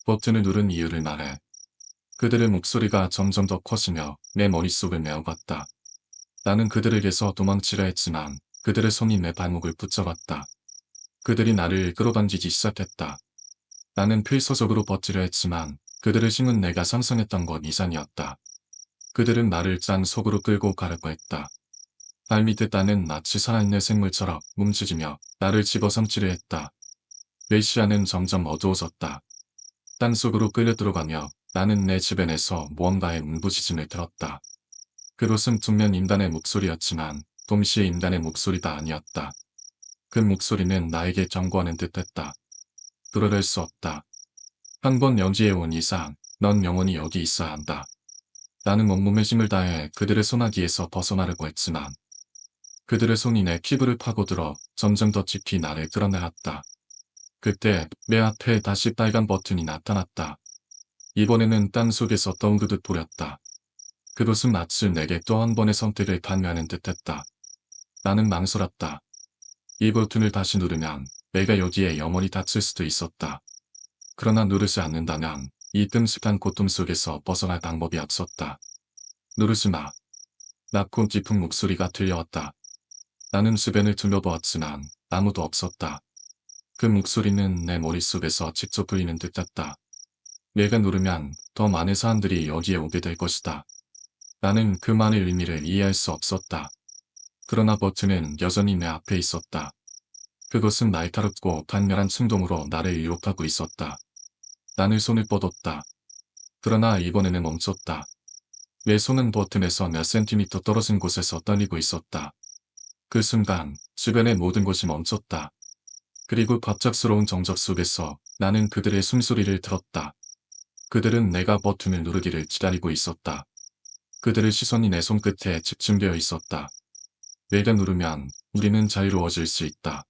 버튼을 누른 이유를 말해. 그들의 목소리가 점점 더 커지며 내 머릿속을 메워갔다. 나는 그들에게서 도망치려 했지만 그들의 손이 내 발목을 붙잡았다. 그들이 나를 끌어당기기 시작했다. 나는 필사적으로 버티려 했지만 그들의 힘은 내가 상상했던 것 이상이었다. 그들은 나를 짠 속으로 끌고 가려고 했다. 발밑에 따는 마치 살아있는 생물처럼 움직이며 나를 집어삼키려 했다. 내 시야는 점점 어두워졌다. 땅속으로 끌려 들어가며 나는 내 주변에서 무언가의 울부짖음을 들었다. 그것은 분명 인간의 목소리였지만 동시에 인간의 목소리가 아니었다. 그 목소리는 나에게 경고하는 듯했다. 그러할 수 없다. 한 번 여기에 온 이상 넌 영원히 여기 있어야 한다. 나는 온몸의 힘을 다해 그들의 소나기에서 벗어나려고 했지만 그들의 손이 내 피부를 파고들어 점점 더 깊이 나를 끌어내렸다. 그때 내 앞에 다시 빨간 버튼이 나타났다. 이번에는 땅속에서 떠오르듯 보였다. 그것은 마치 내게 또 한 번의 선택을 강요하는 듯했다. 나는 망설였다. 이 버튼을 다시 누르면 내가 여기에 영원히 갇힐 수도 있었다. 그러나 누르지 않는다면 이 끔찍한 고통 속에서 벗어날 방법이 없었다. 누르지 마. 낮고 깊은 목소리가 들려왔다. 나는 주변을 둘러보았지만 아무도 없었다. 그 목소리는 내 머릿속에서 직접 들리는 듯했다. 내가 누르면 더 많은 사람들이 여기에 오게 될 것이다. 나는 그 말의 의미를 이해할 수 없었다. 그러나 버튼은 여전히 내 앞에 있었다. 그것은 날카롭고 강렬한 충동으로 나를 유혹하고 있었다. 나는 손을 뻗었다. 그러나 이번에는 멈췄다. 내 손은 버튼에서 몇 센티미터 떨어진 곳에서 떨리고 있었다. 그 순간 주변의 모든 것이 멈췄다. 그리고 갑작스러운 정적 속에서 나는 그들의 숨소리를 들었다. 그들은 내가 버튼을 누르기를 기다리고 있었다. 그들의 시선이 내 손끝에 집중되어 있었다. 내가 누르면 우리는 자유로워질 수 있다.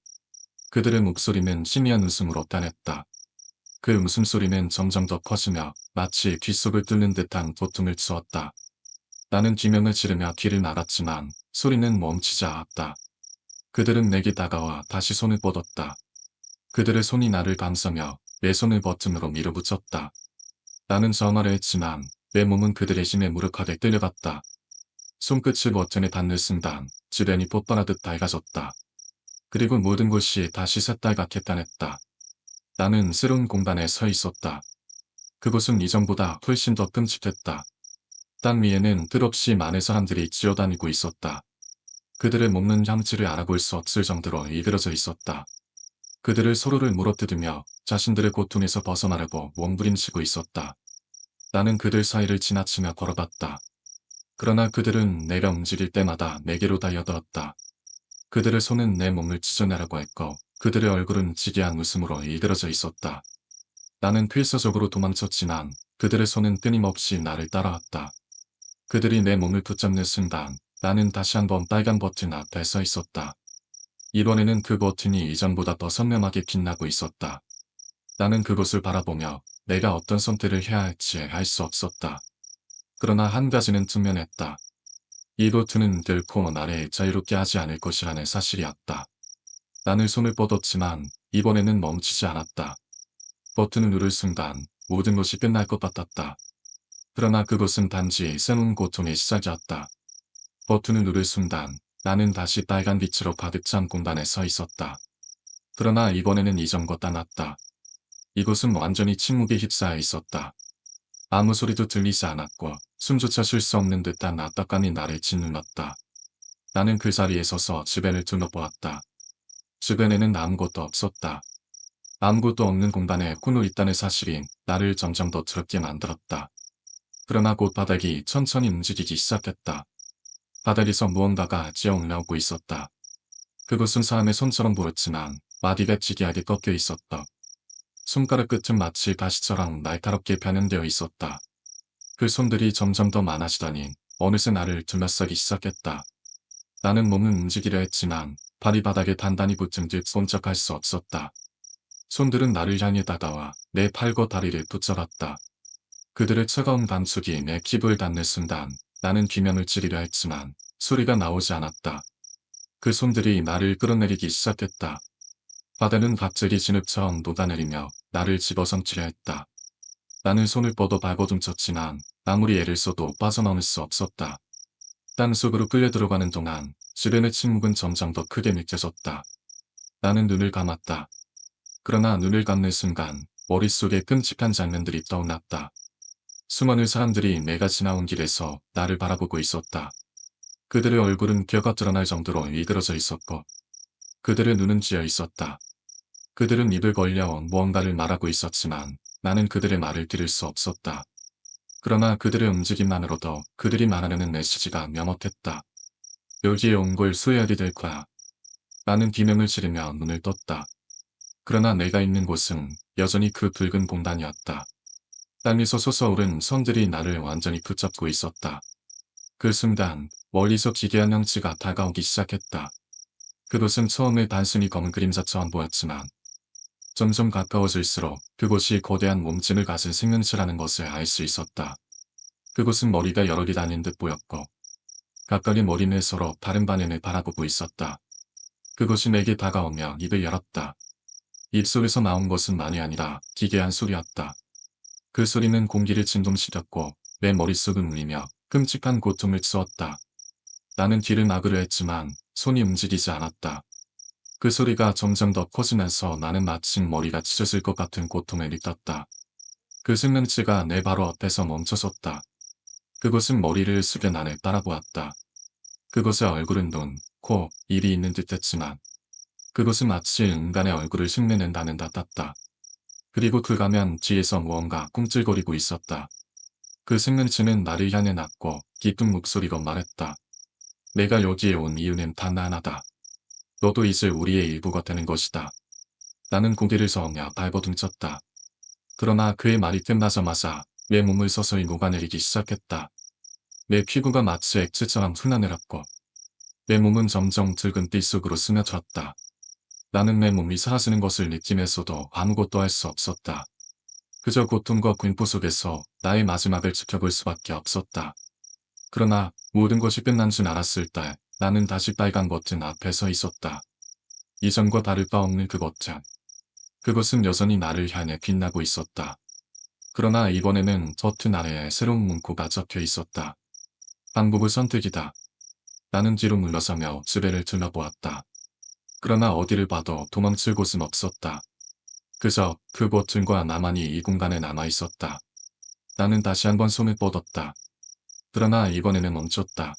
그들의 목소리는 희미한 웃음으로 변했다. 그 웃음소리는 점점 더 커지며 마치 귓속을 뚫는 듯한 고통을 주었다. 나는 비명을 지르며 귀를 막았지만 소리는 멈추지 않았다. 그들은 내게 다가와 다시 손을 뻗었다. 그들의 손이 나를 감싸며 내 손을 버튼으로 밀어붙였다. 나는 저말을 했지만 내 몸은 그들의 힘에 무력하게 끌려갔다. 손끝이 버튼에 닿는 순간 주변이 폭발하듯 밝아졌다. 그리고 모든 것이 다시 새빨갛게 변했다. 나는 새로운 공간에 서 있었다. 그곳은 이전보다 훨씬 더 끔찍했다. 땅 위에는 끝없이 많은 사람들이 지어다니고 있었다. 그들의 몸은 향지를 알아볼 수 없을 정도로 일그러져 있었다. 그들을 서로를 물어뜯으며 자신들의 고통에서 벗어나려고 몸부림치고 있었다. 나는 그들 사이를 지나치며 걸어봤다. 그러나 그들은 내가 움직일 때마다 내게로 달려들었다. 그들의 손은 내 몸을 찢어내려고 했고 그들의 얼굴은 지게한 웃음으로 일그러져 있었다. 나는 필사적으로 도망쳤지만 그들의 손은 끊임없이 나를 따라왔다. 그들이 내 몸을 붙잡는 순간 나는 다시 한번 빨간 버튼 앞에 서 있었다. 이번에는 그 버튼이 이전보다 더 선명하게 빛나고 있었다. 나는 그곳을 바라보며 내가 어떤 선택을 해야 할지 알 수 없었다. 그러나 한 가지는 분명했다. 이 버튼은 결코 나를 자유롭게 하지 않을 것이라는 사실이었다. 나는 손을 뻗었지만 이번에는 멈추지 않았다. 버튼을 누를 순간 모든 것이 끝날 것 같았다. 그러나 그것은 단지 새로운 고통의 시작이었다. 버튼을 누를 순간 나는 다시 빨간 빛으로 가득 찬 공간에 서 있었다. 그러나 이번에는 이전과 달랐다. 이곳은 완전히 침묵에 휩싸여 있었다. 아무 소리도 들리지 않았고 숨조차 쉴 수 없는 듯한 압박감이 나를 짓눌렀다. 나는 그 자리에 서서 주변을 둘러보았다. 주변에는 아무것도 없었다. 아무것도 없는 공간에 콘을 있다는 사실이 나를 점점 더 두렵게 만들었다. 그러나 곧 바닥이 천천히 움직이기 시작했다. 바닥에서 무언가가 지어 올라오고 있었다. 그것은 사람의 손처럼 보였지만 마디가 지기하게 꺾여 있었다. 손가락 끝은 마치 가시처럼 날카롭게 변형되어 있었다. 그 손들이 점점 더 많아지더니 어느새 나를 둘러싸기 시작했다. 나는 몸을 움직이려 했지만 발이 바닥에 단단히 붙은 듯 손잡할 수 없었다. 손들은 나를 향해 다가와 내 팔과 다리를 붙잡았다. 그들의 차가운 감촉이 내 피부를 닿는 순간 나는 비명을 지르려 했지만 소리가 나오지 않았다. 그 손들이 나를 끌어내리기 시작했다. 바다는 갑자기 진흙처럼 녹아내리며 나를 집어삼키려 했다. 나는 손을 뻗어 발버둥쳤지만 아무리 애를 써도 빠져나올 수 없었다. 땅속으로 끌려 들어가는 동안 주변의 침묵은 점점 더 크게 느껴졌다. 나는 눈을 감았다. 그러나 눈을 감는 순간 머릿속에 끔찍한 장면들이 떠올랐다. 수많은 사람들이 내가 지나온 길에서 나를 바라보고 있었다. 그들의 얼굴은 뼈가 드러날 정도로 일그러져 있었고 그들의 눈은 쥐어 있었다. 그들은 입을 벌려 무언가를 말하고 있었지만 나는 그들의 말을 들을 수 없었다. 그러나 그들의 움직임만으로도 그들이 말하려는 메시지가 명확했다. 여기에 온 걸 후회하게 될 거야. 나는 비명을 지르며 눈을 떴다. 그러나 내가 있는 곳은 여전히 그 붉은 공간이었다. 땅에서 솟아오른 선들이 나를 완전히 붙잡고 있었다. 그 순간 멀리서 기괴한 형체가 다가오기 시작했다. 그곳은 처음에 단순히 검은 그림자처럼 보였지만 점점 가까워질수록 그곳이 거대한 몸집을 가진 생명체라는 것을 알 수 있었다. 그곳은 머리가 여러 개 달린 듯 보였고 각각의 머리는 서로 다른 방향을 바라보고 있었다. 그것이 내게 다가오며 입을 열었다. 입속에서 나온 것은 말이 아니라 기괴한 소리였다. 그 소리는 공기를 진동시켰고 내 머릿속을 울리며 끔찍한 고통을 주었다. 나는 귀를 막으려 했지만 손이 움직이지 않았다. 그 소리가 점점 더 커지면서 나는 마치 머리가 찢어질 것 같은 고통을 느꼈다. 그 생명체가 내 바로 앞에서 멈춰섰다. 그것은 머리를 숙여 나를 바라보았다. 그것의 얼굴은 눈, 코, 입이 있는 듯했지만 그것은 마치 인간의 얼굴을 흉내낸다는 듯 같았다. 그리고 그 가면 뒤에서 무언가 꿈틀거리고 있었다. 그 생명체는 나를 향해 낮고 깊은 목소리로 말했다. 내가 여기에 온 이유는 단 하나다. 너도 이제 우리의 일부가 되는 것이다. 나는 고개를 저으며 발버둥쳤다. 그러나 그의 말이 끝나자마자 내 몸을 서서히 녹아내리기 시작했다. 내 피부가 마치 액체처럼 흘러내렸고 내 몸은 점점 붉은 띠 속으로 스며들었다. 나는 내 몸이 사라지는 것을 느끼면서도 아무것도 할 수 없었다. 그저 고통과 공포 속에서 나의 마지막을 지켜볼 수밖에 없었다. 그러나 모든 것이 끝난 줄 알았을 때 나는 다시 빨간 버튼 앞에 서 있었다. 이전과 다를 바 없는 그 버튼. 그것은 여전히 나를 향해 빛나고 있었다. 그러나 이번에는 버튼 아래에 새로운 문구가 적혀 있었다. 방법의 선택이다. 나는 뒤로 물러서며 주변을 둘러보았다. 그러나 어디를 봐도 도망칠 곳은 없었다. 그저 그 버튼과 나만이 이 공간에 남아 있었다. 나는 다시 한번 손을 뻗었다. 그러나 이번에는 멈췄다.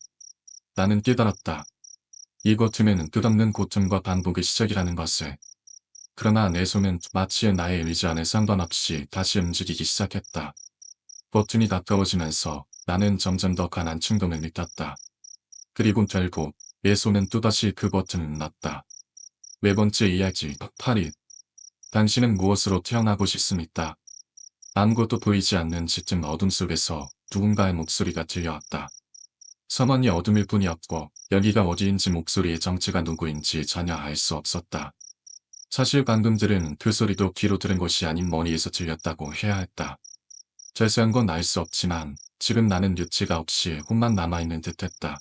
나는 깨달았다. 이 고통은 끝없는 고통과 반복의 시작이라는 것을. 그러나 내 손은 마치 나의 의지와는 상관없이 다시 움직이기 시작했다. 버튼이 가까워지면서 나는 점점 더 강한 충동을 느꼈다. 그리고 결국 내 손은 또다시 그 버튼을 눌렀다. 네 번째 이야기 8일. 당신은 무엇으로 태어나고 싶습니까? 아무것도 보이지 않는 짙은 어둠 속에서 누군가의 목소리가 들려왔다. 서머니 어둠일 뿐이었고 여기가 어디인지 목소리의 정체가 누구인지 전혀 알 수 없었다. 사실 방금 들은 그 소리도 귀로 들은 것이 아닌 머리에서 들렸다고 해야 했다. 자세한 건 알 수 없지만 지금 나는 유치가 없이 혼만 남아있는 듯했다.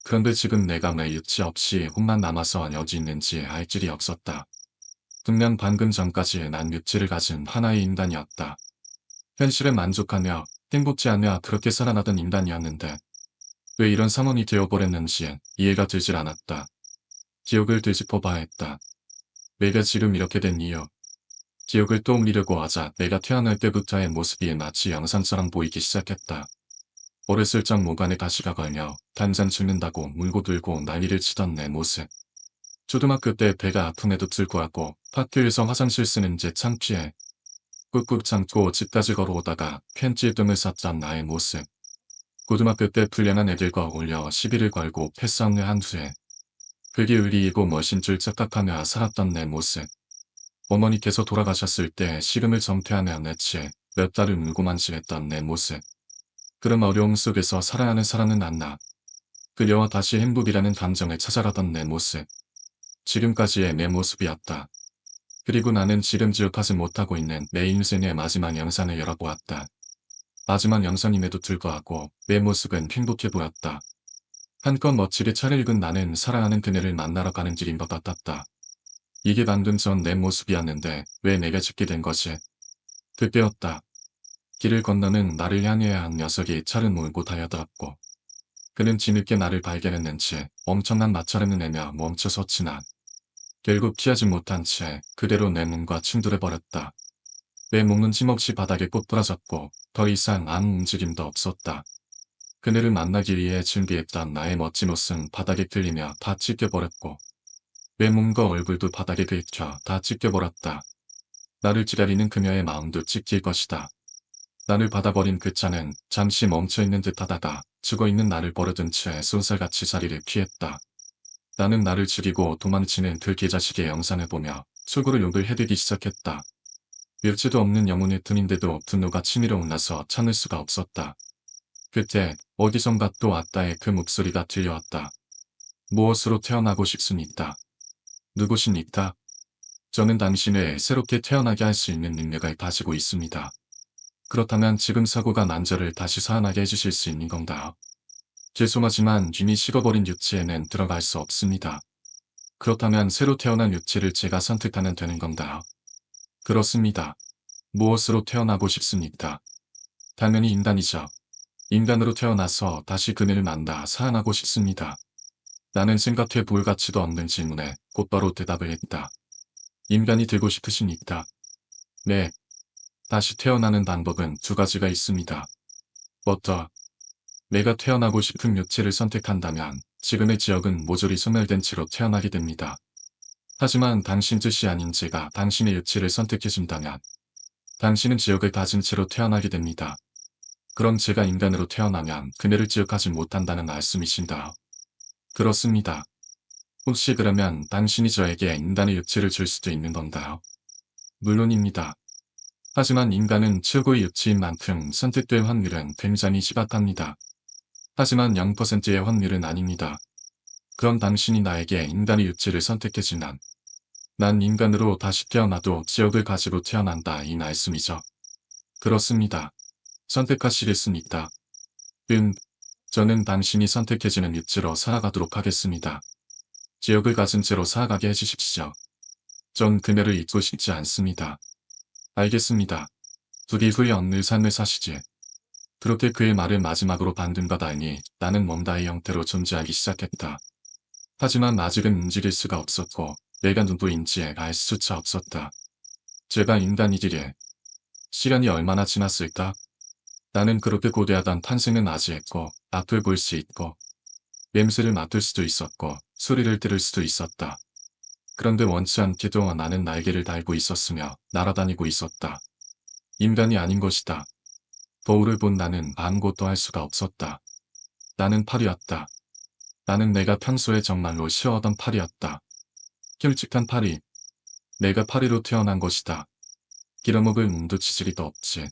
그런데 지금 내가 왜 유치 없이 혼만 남아서 여기 있는지 알 길이 없었다. 분명 방금 전까지 난 유치를 가진 하나의 인간이었다. 현실에 만족하며 행복지 않으며 그렇게 살아나던 인간이었는데 왜 이런 상황이 되어버렸는지 이해가 되질 않았다. 기억을 되짚어봐야 했다. 내가 지금 이렇게 된 이유. 기억을 떠올리려고 하자 내가 태어날 때부터의 모습이 마치 영상처럼 보이기 시작했다. 어렸을 적 모관에 가시가 걸려 단잠 죽는다고 물고 들고 난리를 치던 내 모습. 초등학교 때 배가 아픔에도 불구하고 학교에서 화장실 쓰는지 창피해 꾹꾹 참고 집까지 걸어오다가 편지에 등을 쌌던 나의 모습. 고등학교 때 불량한 애들과 어울려 시비를 걸고 패싸움을 한 후에 그게 의리이고 멋인 줄 착각하며 살았던 내 모습. 어머니께서 돌아가셨을 때 시름을 정퇴하며 내치에 몇 달을 울고만 지냈던 내 모습. 그런 어려움 속에서 살아야 하는 사람은 안나. 그녀와 다시 행복이라는 감정을 찾아가던 내 모습. 지금까지의 내 모습이었다. 그리고 나는 지금 기억하지 못하고 있는 내 인생의 마지막 영상을 열어보았다. 마지막 영상임에도 불구하고 내 모습은 행복해 보였다. 한껏 멋지게 차려입은 나는 사랑하는 그녀를 만나러 가는 길인 것 같았다. 이게 방금 전 내 모습이었는데 왜 내가 죽게 된 거지? 그때였다. 길을 건너는 나를 향해야 한 녀석이 차를 몰고 달려들었고 그는 뒤늦게 나를 발견했는지 엄청난 마찰을 내며 멈춰섰지만 결국 피하지 못한 채 그대로 내 몸과 충돌해버렸다. 내 몸은 힘없이 바닥에 꼭 부러졌고 더 이상 아무 움직임도 없었다. 그녀를 만나기 위해 준비했던 나의 멋진 옷은 바닥에 끌리며 다 찢겨버렸고 내 몸과 얼굴도 바닥에 긁혀 다 찢겨버렸다. 나를 기다리는 그녀의 마음도 찢길 것이다. 나를 받아버린 그 차는 잠시 멈춰있는 듯 하다가 죽어있는 나를 버려둔 채 쏜살같이 자리를 피했다. 나는 나를 죽이고 도망치는 그 개자식의 영상을 보며 속으로 욕을 해대기 시작했다. 일치도 없는 영혼의 틈인데도 분노가 치밀어 올라서 참을 수가 없었다. 그때 어디선가 또 아따의 그 목소리가 들려왔다. 무엇으로 태어나고 싶습니까? 누구십니까? 저는 당신을 새롭게 태어나게 할 수 있는 능력을 가지고 있습니다. 그렇다면 지금 사고가 난 저를 다시 살아나게 해주실 수 있는 건가요? 죄송하지만 이미 식어버린 유치에는 들어갈 수 없습니다. 그렇다면 새로 태어난 유치를 제가 선택하면 되는 건가요? 그렇습니다. 무엇으로 태어나고 싶습니까? 당연히 인간이죠. 인간으로 태어나서 다시 그녀를 만나 살아나고 싶습니다. 나는 생각해 볼 가치도 없는 질문에 곧바로 대답을 했다. 인간이 되고 싶으십니까? 네. 다시 태어나는 방법은 두 가지가 있습니다. 버터. 내가 태어나고 싶은 유치를 선택한다면 지금의 지역은 모조리 소멸된 채로 태어나게 됩니다. 하지만 당신 뜻이 아닌 제가 당신의 유치를 선택해준다면 당신은 지역을 가진 채로 태어나게 됩니다. 그럼 제가 인간으로 태어나면 그녀를 기억하지 못한다는 말씀이신가요? 그렇습니다. 혹시 그러면 당신이 저에게 인간의 유치를 줄 수도 있는 건가요? 물론입니다. 하지만 인간은 최고의 유치인 만큼 선택될 확률은 굉장히 희박합니다. 하지만 0%의 확률은 아닙니다. 그럼 당신이 나에게 인간의 유치를 선택해주면 난 인간으로 다시 태어나도 지역을 가지고 태어난다 이 말씀이죠. 그렇습니다. 선택하시겠습니까? 저는 당신이 선택해주는 유치로 살아가도록 하겠습니다. 지역을 가진 채로 살아가게 해주십시오. 전 그녀를 잊고 싶지 않습니다. 알겠습니다. 두기 후에 얻는 삶을 사시지. 그렇게 그의 말을 마지막으로 반든 것 알니 나는 뭔가의 형태로 존재하기 시작했다. 하지만 아직은 움직일 수가 없었고 내가 누구인지 알 수조차 없었다. 제가 인간이기에 시간이 얼마나 지났을까? 나는 그렇게 고대하던 탄생은 아지했고, 앞을 볼 수 있고, 냄새를 맡을 수도 있었고, 소리를 들을 수도 있었다. 그런데 원치 않게도 나는 날개를 달고 있었으며 날아다니고 있었다. 인간이 아닌 것이다. 거울을 본 나는 아무것도 할 수가 없었다. 나는 파리였다. 나는 내가 평소에 정말로 싫어하던 파리였다. 끔찍한 파리. 내가 파리로 태어난 것이다. 길어먹을 몸도 지지리도 없지.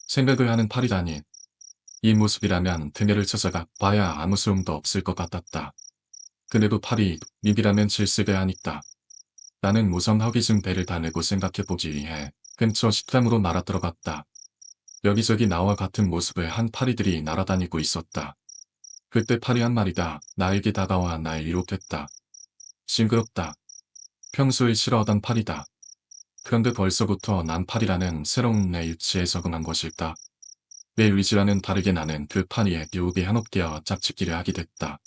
생각을 하는 파리다니. 이 모습이라면 그녀를 찾아가 봐야 아무 소용도 없을 것 같았다. 그래도 파리, 입이라면 질색을 하니까. 나는 우선 허기진 배를 다내고 생각해보기 위해 근처 식당으로 날아 들어갔다. 여기저기 나와 같은 모습을 한 파리들이 날아다니고 있었다. 그때 파리 한 마리가 나에게 다가와 날 유혹했다. 징그럽다. 평소에 싫어하던 파리다. 그런데 벌써부터 난 파리라는 새로운 내 유치에 적응한 것일까? 내 의지와는 다르게 나는 그 파리의 유혹에 한없되어 짝짓기를 하게 됐다.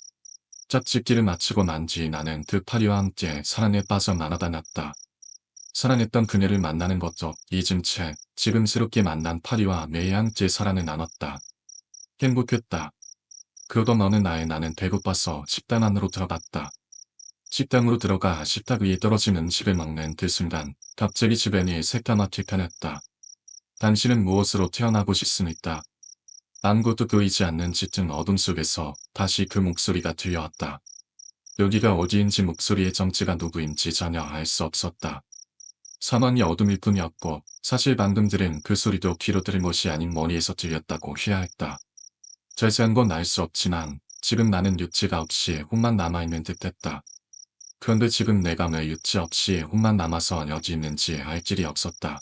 짝짓기를 마치고 난 뒤 나는 그 파리와 함께 사랑에 빠져 날아다녔다. 사랑했던 그녀를 만나는 것도 잊은 채 지금 새롭게 만난 파리와 매일 함께 사랑을 나눴다. 행복했다. 그러던 어느 날 나는 배고파서 식당 안으로 들어갔다. 식당으로 들어가 식탁 위에 떨어진 음식을 먹는 그 순간 갑자기 주변이 새까맣게 변했다. 당신은 무엇으로 태어나고 싶습니까? 아무것도 보이지 않는 짙은 어둠 속에서 다시 그 목소리가 들려왔다. 여기가 어디인지 목소리의 정체가 누구인지 전혀 알 수 없었다. 사망이 어둠일 뿐이었고 사실 방금 들은 그 소리도 귀로 들은 것이 아닌 머리에서 들렸다고 해야 했다. 자세한 건 알 수 없지만 지금 나는 유치가 없이 혼만 남아있는 듯했다. 그런데 지금 내가 왜 유치 없이 혼만 남아서 여기 있는지 알 길이 없었다.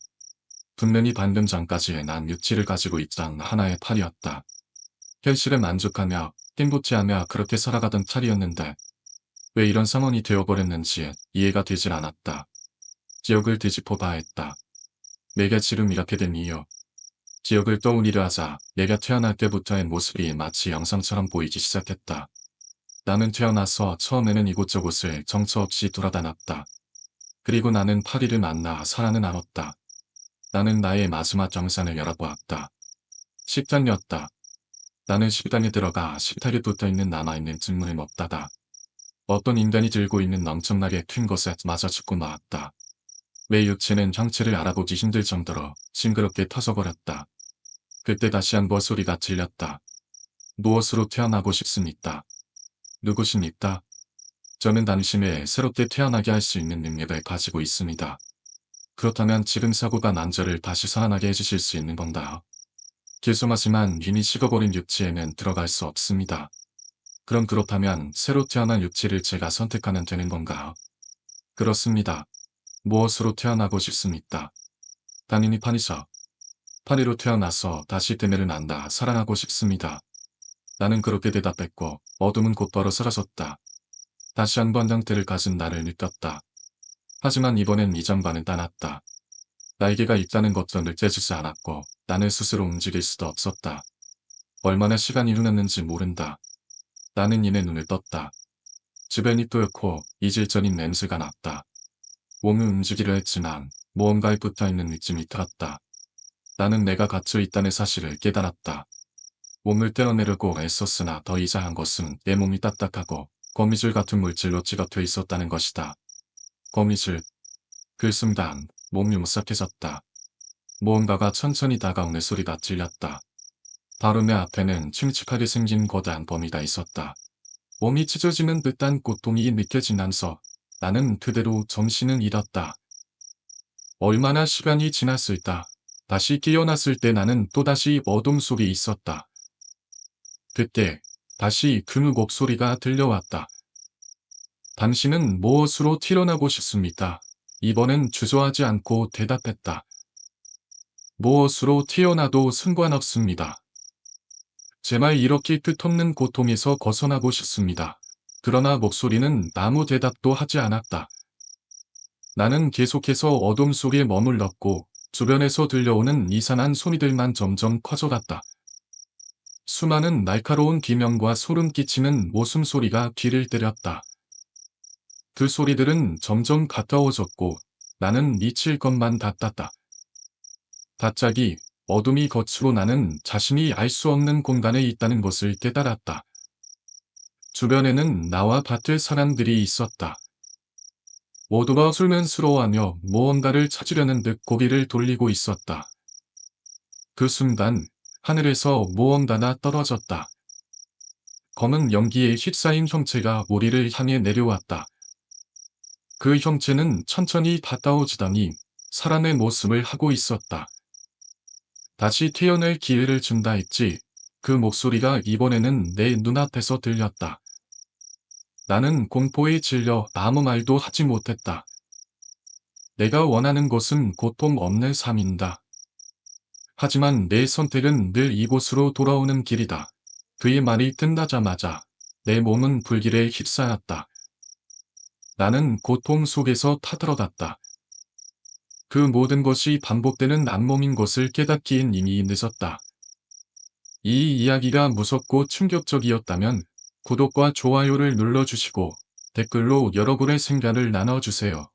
분명히 방금 전까지 난 유치를 가지고 있던 하나의 팔이었다. 현실에 만족하며 행복해하며 그렇게 살아가던 차리였는데 왜 이런 상황이 되어버렸는지 이해가 되질 않았다. 기억을 되짚어봐야 했다. 내가 지금 이렇게 된 이유. 기억을 떠올리려 하자 내가 태어날 때부터의 모습이 마치 영상처럼 보이기 시작했다. 나는 태어나서 처음에는 이곳저곳을 정처 없이 돌아다녔다. 그리고 나는 파리를 만나 사랑을 나눴다. 나는 나의 마지막 정산을 열어보았다. 식당이었다. 나는 식당에 들어가 식탁에 붙어있는 남아있는 증문을 먹다가 어떤 인간이 들고 있는 엄청나게 큰 것에 맞아 죽고 나왔다. 내 육체는 형체를 알아보기 힘들 정도로 징그럽게 터져버렸다. 그때 다시 한번 소리가 들렸다. 무엇으로 태어나고 싶습니까? 누구십니까? 저는 당신을 새롭게 태어나게 할 수 있는 능력을 가지고 있습니다. 그렇다면 지금 사고가 난 저를 다시 살아나게 해주실 수 있는 건가요? 죄송하지만 이미 식어버린 육체에는 들어갈 수 없습니다. 그럼 그렇다면 새로 태어난 육체를 제가 선택하면 되는 건가요? 그렇습니다. 무엇으로 태어나고 싶습니까? 당연히 파리죠. 파리로 태어나서 다시 그네를 난다 사랑하고 싶습니다. 나는 그렇게 대답했고 어둠은 곧바로 사라졌다. 다시 한번 형태를 가진 나를 느꼈다. 하지만 이번엔 이전과는 달랐다. 날개가 있다는 것도 느껴지지 않았고 나는 스스로 움직일 수도 없었다. 얼마나 시간이 흘렀는지 모른다. 나는 이내 눈을 떴다. 주변이 뿌옇고 이질적인 냄새가 났다. 몸을 움직이려 했지만 무언가에 붙어있는 느낌이 들었다. 나는 내가 갇혀 있다는 사실을 깨달았다. 몸을 떼어내려고 애썼으나 더 이상한 것은 내 몸이 딱딱하고 거미줄 같은 물질로 찌꺼져 있었다는 것이다. 거미줄. 그 순간 몸이 오싹해졌다. 무언가가 천천히 다가오는 소리가 들렸다. 바로 내 앞에는 층층하게 생긴 거대한 범위가 있었다. 몸이 찢어지는 듯한 고통이 느껴지면서 나는 그대로 정신을 잃었다. 얼마나 시간이 지났을까. 다시 깨어났을 때 나는 또다시 어둠 속에 있었다. 그때 다시 그 목소리가 들려왔다. 당신은 무엇으로 태어나고 싶습니까? 이번엔 주저하지 않고 대답했다. 무엇으로 태어나도 상관없습니다. 제발 이렇게 끝없는 고통에서 벗어나고 싶습니다. 그러나 목소리는 아무 대답도 하지 않았다. 나는 계속해서 어둠 속에 머물렀고 주변에서 들려오는 이상한 소리들만 점점 커져갔다. 수많은 날카로운 기명과 소름 끼치는 모순소리가 귀를 때렸다. 그 소리들은 점점 가까워졌고 나는 미칠 것만 같았다. 갑자기 어둠이 겉으로 나는 자신이 알 수 없는 공간에 있다는 것을 깨달았다. 주변에는 나와 같을 사람들이 있었다. 모두가 술면스러워하며 무언가를 찾으려는 듯 고개를 돌리고 있었다. 그 순간 하늘에서 무언가가 떨어졌다. 검은 연기에 휩싸인 형체가 우리를 향해 내려왔다. 그 형체는 천천히 가까워지더니 사람의 모습을 하고 있었다. 다시 태어날 기회를 준다 했지. 그 목소리가 이번에는 내 눈앞에서 들렸다. 나는 공포에 질려 아무 말도 하지 못했다. 내가 원하는 것은 고통 없는 삶인다. 하지만 내 선택은 늘 이곳으로 돌아오는 길이다. 그의 말이 끝나자마자 내 몸은 불길에 휩싸였다. 나는 고통 속에서 타들어갔다. 그 모든 것이 반복되는 악몽인 것을 깨닫기엔 이미 늦었다. 이 이야기가 무섭고 충격적이었다면 구독과 좋아요를 눌러주시고 댓글로 여러분의 생각을 나눠주세요.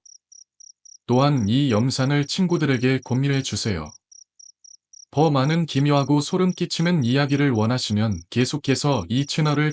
또한 이 영상을 친구들에게 공유해주세요. 더 많은 기묘하고 소름 끼치는 이야기를 원하시면 계속해서 이 채널을